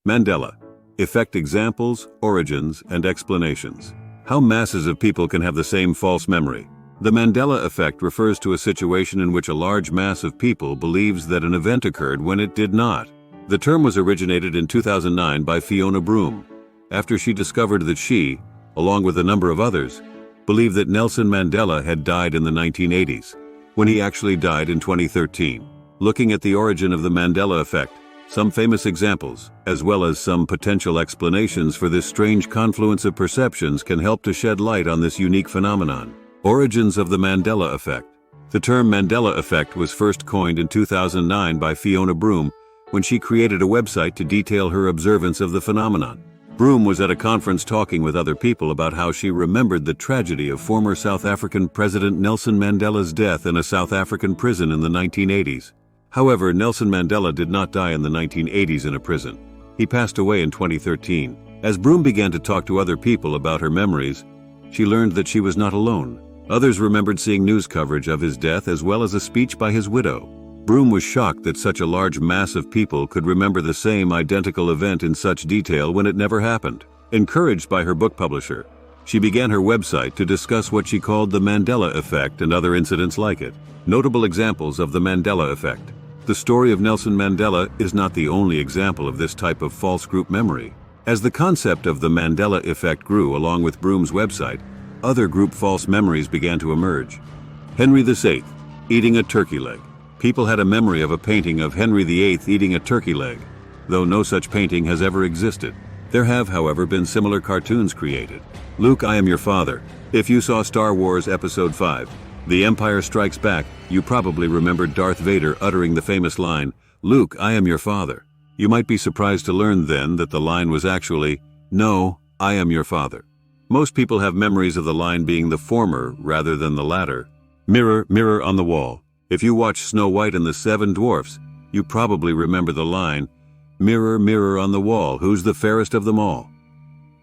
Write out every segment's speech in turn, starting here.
Mandela Effect: examples, origins, and explanations. How masses of people can have the same false memory. The Mandela effect refers to a situation in which a large mass of people believes that an event occurred when it did not. The term was originated in 2009 by Fiona Broome, after she discovered that she, along with a number of others, believed that Nelson Mandela had died in the 1980s, when he actually died in 2013. Looking at the origin of the Mandela effect, some famous examples, as well as some potential explanations for this strange confluence of perceptions, can help to shed light on this unique phenomenon. Origins of the Mandela effect. The term Mandela effect was first coined in 2009 by Fiona Broome when she created a website to detail her observance of the phenomenon. Broome was at a conference talking with other people about how she remembered the tragedy of former South African President Nelson Mandela's death in a South African prison in the 1980s. However, Nelson Mandela did not die in the 1980s in a prison. He passed away in 2013. As Broome began to talk to other people about her memories, she learned that she was not alone. Others remembered seeing news coverage of his death as well as a speech by his widow. Broome was shocked that such a large mass of people could remember the same identical event in such detail when it never happened. Encouraged by her book publisher, she began her website to discuss what she called the Mandela effect and other incidents like it. Notable examples of the Mandela effect. The story of Nelson Mandela is not the only example of this type of false group memory. As the concept of the Mandela effect grew along with Broome's website, other group false memories began to emerge. Henry VIII, eating a turkey leg. People had a memory of a painting of Henry VIII eating a turkey leg, though no such painting has ever existed. There have, however, been similar cartoons created. Luke, I am your father. If you saw Star Wars Episode 5, The Empire Strikes Back, you probably remembered Darth Vader uttering the famous line, "Luke, I am your father." You might be surprised to learn then that the line was actually, "No, I am your father." Most people have memories of the line being the former rather than the latter. Mirror, mirror on the wall. If you watch Snow White and the Seven Dwarfs, you probably remember the line, "Mirror, mirror on the wall, who's the fairest of them all?"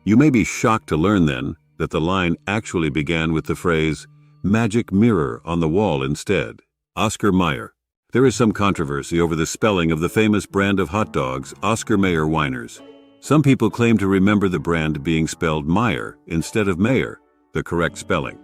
You may be shocked to learn then that the line actually began with the phrase, "magic mirror on the wall" instead. Oscar Mayer. There is some controversy over the spelling of the famous brand of hot dogs, Oscar Mayer Whiners. Some people claim to remember the brand being spelled Meyer instead of Mayer, the correct spelling.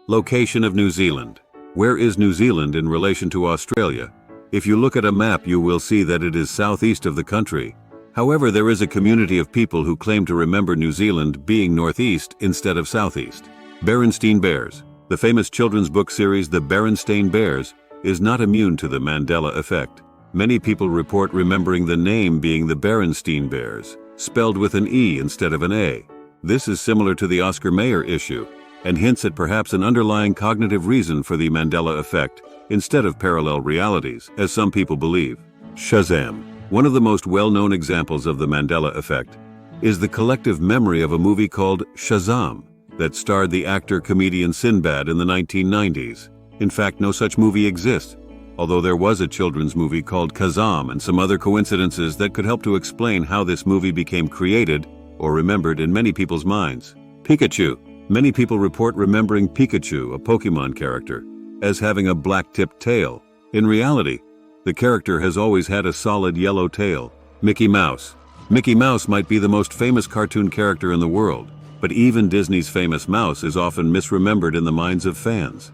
Location of New Zealand. Where is New Zealand in relation to Australia? If you look at a map, you will see that it is southeast of the country. However, there is a community of people who claim to remember New Zealand being northeast instead of southeast. Berenstain Bears. The famous children's book series The Berenstain Bears is not immune to the Mandela effect. Many people report remembering the name being the Berenstain Bears, spelled with an E instead of an A. This is similar to the Oscar Mayer issue, and hints at perhaps an underlying cognitive reason for the Mandela effect, instead of parallel realities, as some people believe. Shazam. One of the most well-known examples of the Mandela effect is the collective memory of a movie called Shazam, that starred the actor-comedian Sinbad in the 1990s. In fact, no such movie exists, although there was a children's movie called Kazam and some other coincidences that could help to explain how this movie became created or remembered in many people's minds. Pikachu. Many people report remembering Pikachu, a Pokemon character, as having a black-tipped tail. In reality, the character has always had a solid yellow tail. Mickey Mouse. Mickey Mouse might be the most famous cartoon character in the world, but even Disney's famous mouse is often misremembered in the minds of fans.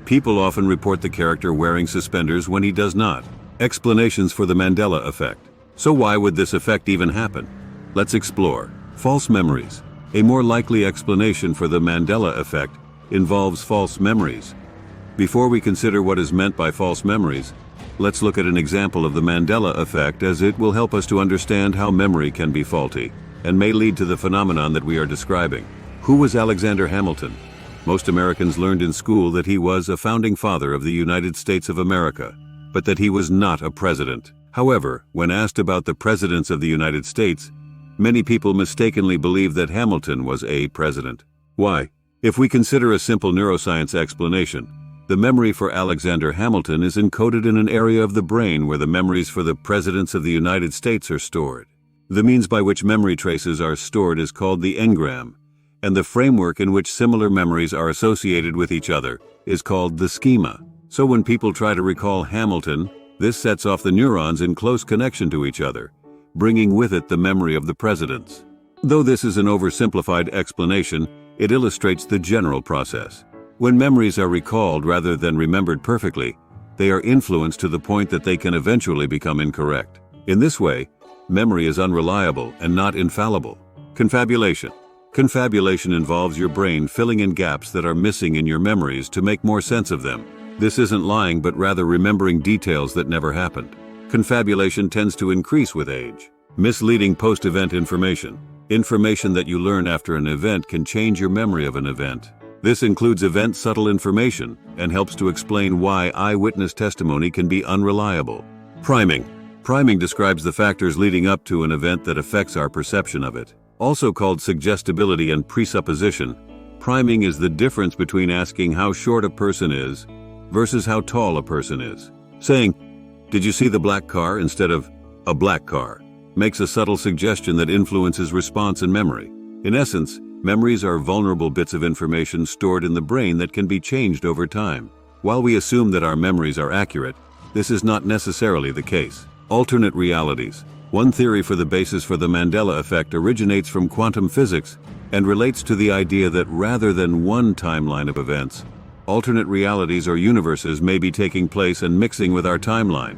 People often report the character wearing suspenders when he does not. Explanations for the Mandela effect. So why would this effect even happen? Let's explore. False memories. A more likely explanation for the Mandela effect involves false memories. Before we consider what is meant by false memories, let's look at an example of the Mandela effect, as it will help us to understand how memory can be faulty and may lead to the phenomenon that we are describing. Who was Alexander Hamilton? Most Americans learned in school that he was a founding father of the United States of America, but that he was not a president. However, when asked about the presidents of the United States, many people mistakenly believe that Hamilton was a president. Why? If we consider a simple neuroscience explanation, the memory for Alexander Hamilton is encoded in an area of the brain where the memories for the presidents of the United States are stored. The means by which memory traces are stored is called the engram, and the framework in which similar memories are associated with each other is called the schema. So when people try to recall Hamilton, this sets off the neurons in close connection to each other, bringing with it the memory of the presidents. Though this is an oversimplified explanation, it illustrates the general process. When memories are recalled rather than remembered perfectly, they are influenced to the point that they can eventually become incorrect. In this way, memory is unreliable and not infallible. Confabulation. Confabulation involves your brain filling in gaps that are missing in your memories to make more sense of them. This isn't lying, but rather remembering details that never happened. Confabulation tends to increase with age. Misleading post-event information. Information that you learn after an event can change your memory of an event. This includes event-subtle information and helps to explain why eyewitness testimony can be unreliable. Priming. Priming describes the factors leading up to an event that affects our perception of it. Also called suggestibility and presupposition, priming is the difference between asking how short a person is versus how tall a person is. Saying, "Did you see the black car?" instead of "a black car," makes a subtle suggestion that influences response and memory. In essence, memories are vulnerable bits of information stored in the brain that can be changed over time. While we assume that our memories are accurate, this is not necessarily the case. Alternate realities. One theory for the basis for the Mandela Effect originates from quantum physics and relates to the idea that rather than one timeline of events, alternate realities or universes may be taking place and mixing with our timeline.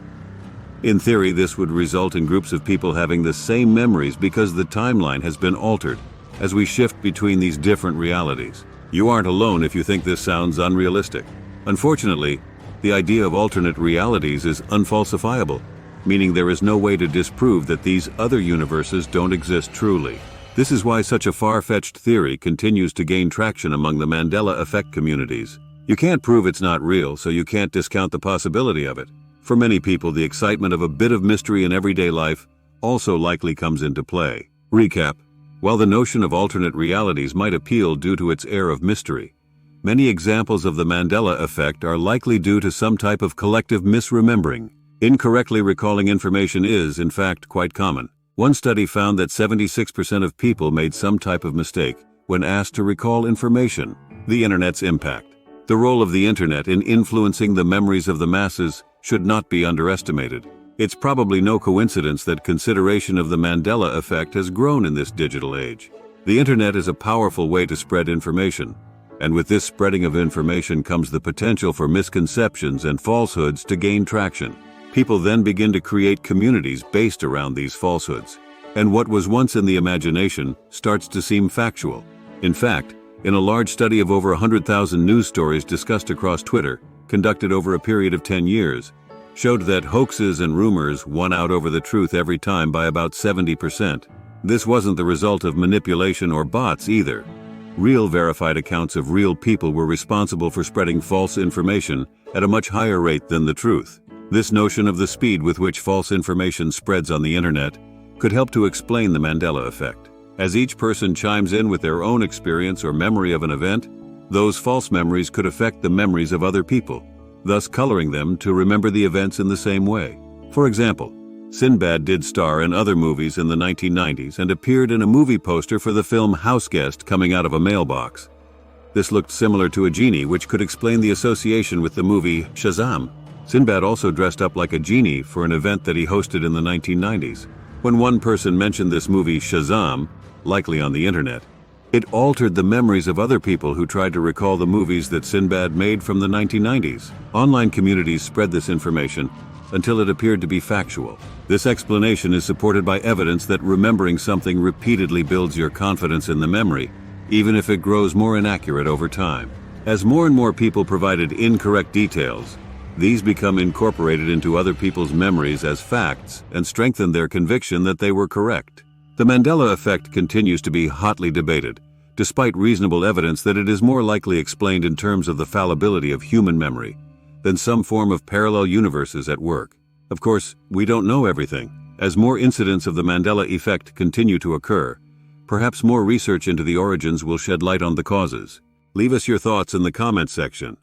In theory, this would result in groups of people having the same memories because the timeline has been altered as we shift between these different realities. You aren't alone if you think this sounds unrealistic. Unfortunately, the idea of alternate realities is unfalsifiable, meaning there is no way to disprove that these other universes don't exist truly. This is why such a far-fetched theory continues to gain traction among the Mandela Effect communities. You can't prove it's not real, so you can't discount the possibility of it. For many people, the excitement of a bit of mystery in everyday life also likely comes into play. Recap. While the notion of alternate realities might appeal due to its air of mystery, many examples of the Mandela Effect are likely due to some type of collective misremembering. Incorrectly recalling information is, in fact, quite common. One study found that 76% of people made some type of mistake when asked to recall information. The Internet's impact. The role of the Internet in influencing the memories of the masses should not be underestimated. It's probably no coincidence that consideration of the Mandela Effect has grown in this digital age. The Internet is a powerful way to spread information, and with this spreading of information comes the potential for misconceptions and falsehoods to gain traction. People then begin to create communities based around these falsehoods, and what was once in the imagination starts to seem factual. In fact, in a large study of over 100,000 news stories discussed across Twitter, conducted over a period of 10 years, showed that hoaxes and rumors won out over the truth every time by about 70%. This wasn't the result of manipulation or bots either. Real verified accounts of real people were responsible for spreading false information at a much higher rate than the truth. This notion of the speed with which false information spreads on the Internet could help to explain the Mandela Effect. As each person chimes in with their own experience or memory of an event, those false memories could affect the memories of other people, thus coloring them to remember the events in the same way. For example, Sinbad did star in other movies in the 1990s and appeared in a movie poster for the film Houseguest coming out of a mailbox. This looked similar to a genie, which could explain the association with the movie Shazam. Sinbad also dressed up like a genie for an event that he hosted in the 1990s. When one person mentioned this movie Shazam, likely on the Internet, it altered the memories of other people who tried to recall the movies that Sinbad made from the 1990s. Online communities spread this information until it appeared to be factual. This explanation is supported by evidence that remembering something repeatedly builds your confidence in the memory, even if it grows more inaccurate over time. As more and more people provided incorrect details, these become incorporated into other people's memories as facts and strengthen their conviction that they were correct. The Mandela Effect continues to be hotly debated, despite reasonable evidence that it is more likely explained in terms of the fallibility of human memory than some form of parallel universes at work. Of course, we don't know everything. As more incidents of the Mandela Effect continue to occur, perhaps more research into the origins will shed light on the causes. Leave us your thoughts in the comments section.